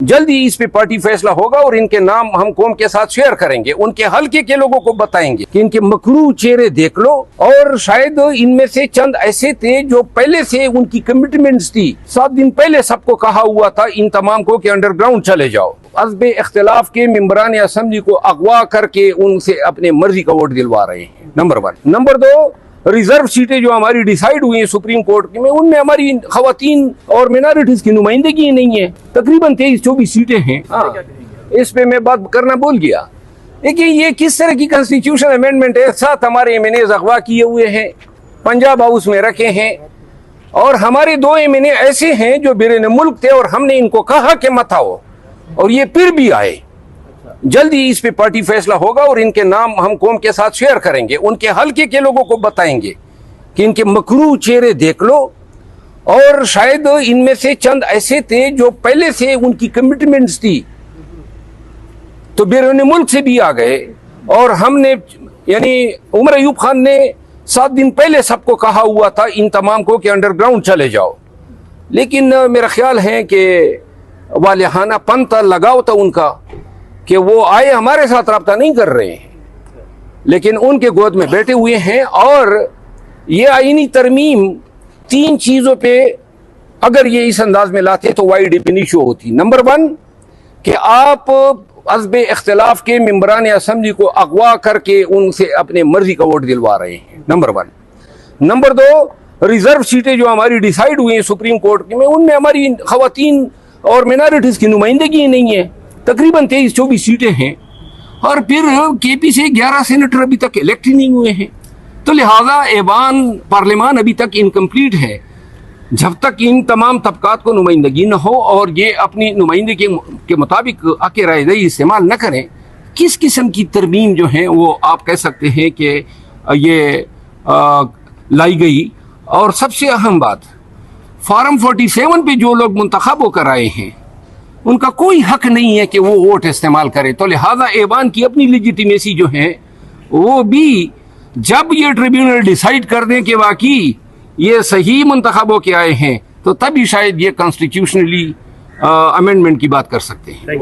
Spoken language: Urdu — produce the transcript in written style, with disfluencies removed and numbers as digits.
جلد ہی اس پہ پارٹی فیصلہ ہوگا اور ان کے نام ہم قوم کے ساتھ شیئر کریں گے، ان کے حلقے کے لوگوں کو بتائیں گے کہ ان کے مکروہ چہرے دیکھ لو، اور شاید ان میں سے چند ایسے تھے جو پہلے سے ان کی کمٹمنٹس تھی، 7 دن پہلے سب کو کہا ہوا تھا ان تمام کو کہ انڈر گراؤنڈ چلے جاؤ، حزب اختلاف کے ممبران اسمبلی کو اغوا کر کے ان سے اپنے مرضی کا ووٹ دلوا رہے ہیں، نمبر 1۔ نمبر 2، ریزرو سیٹیں جو ہماری ڈیسائیڈ ہوئی ہیں سپریم کورٹ میں، ان میں ہماری خواتین اور مینارٹیز کی نمائندگی نہیں ہے، تقریباً 23-24 سیٹیں ہیں۔ اس پہ میں بات کرنا بھول گیا۔ دیکھیے یہ کس طرح کی کنسٹیٹیوشن امینڈمنٹ ہے، 7 ہمارے ایم این اے اغوا کیے ہوئے ہیں، پنجاب ہاؤس میں رکھے ہیں، اور ہمارے 2 ایم این اے ایسے ہیں جو بیرون ملک تھے اور ہم نے ان کو کہا کہ مت آؤ، اور یہ پھر بھی آئے۔ جلد ہی اس پہ پارٹی فیصلہ ہوگا اور ان کے نام ہم قوم کے ساتھ شیئر کریں گے، ان کے حلقے کے لوگوں کو بتائیں گے کہ ان کے مکروہ چہرے دیکھ لو، اور شاید ان میں سے چند ایسے تھے جو پہلے سے ان کی کمٹمنٹس تھی تو بیرون ملک سے بھی آ گئے، اور ہم نے یعنی عمر ایوب خان نے 7 دن پہلے سب کو کہا ہوا تھا ان تمام کو کہ انڈر گراؤنڈ چلے جاؤ، لیکن میرا خیال ہے کہ والہانہ پن تھا، لگاؤ تھا ان کا کہ وہ آئے، ہمارے ساتھ رابطہ نہیں کر رہے ہیں لیکن ان کے گود میں بیٹھے ہوئے ہیں۔ اور یہ آئینی ترمیم 3 چیزوں پہ اگر یہ اس انداز میں لاتے تو وائڈ ایشو ہوتی۔ نمبر 1 کہ آپ حزب اختلاف کے ممبران اسمبلی کو اغوا کر کے ان سے اپنے مرضی کا ووٹ دلوا رہے ہیں، نمبر 1۔ نمبر 2، ریزرو سیٹیں جو ہماری ڈیسائیڈ ہوئی ہیں سپریم کورٹ میں، ان میں ہماری خواتین اور مینارٹیز کی نمائندگی نہیں ہے، تقریباً 23-24 سیٹیں ہیں، اور پھر کے پی سے 11 سینیٹر ابھی تک الیکٹ ہی نہیں ہوئے ہیں، تو لہذا ایوان پارلیمان ابھی تک انکمپلیٹ ہے۔ جب تک ان تمام طبقات کو نمائندگی نہ ہو اور یہ اپنی نمائندگی کے مطابق حق رائے دہی استعمال نہ کریں، کس قسم کی ترمیم جو ہیں وہ آپ کہہ سکتے ہیں کہ یہ لائی گئی۔ اور سب سے اہم بات، فارم 47 پہ جو لوگ منتخب ہو کر آئے ہیں ان کا کوئی حق نہیں ہے کہ وہ ووٹ استعمال کرے، تو لہذا ایوان کی اپنی لیجیٹیمیسی جو ہے وہ بھی جب یہ ٹریبیونل ڈیسائیڈ کر دیں کہ واقعی یہ صحیح منتخب ہو کے آئے ہیں تو تبھی شاید یہ کانسٹیٹیوشنلی امینڈمنٹ کی بات کر سکتے ہیں۔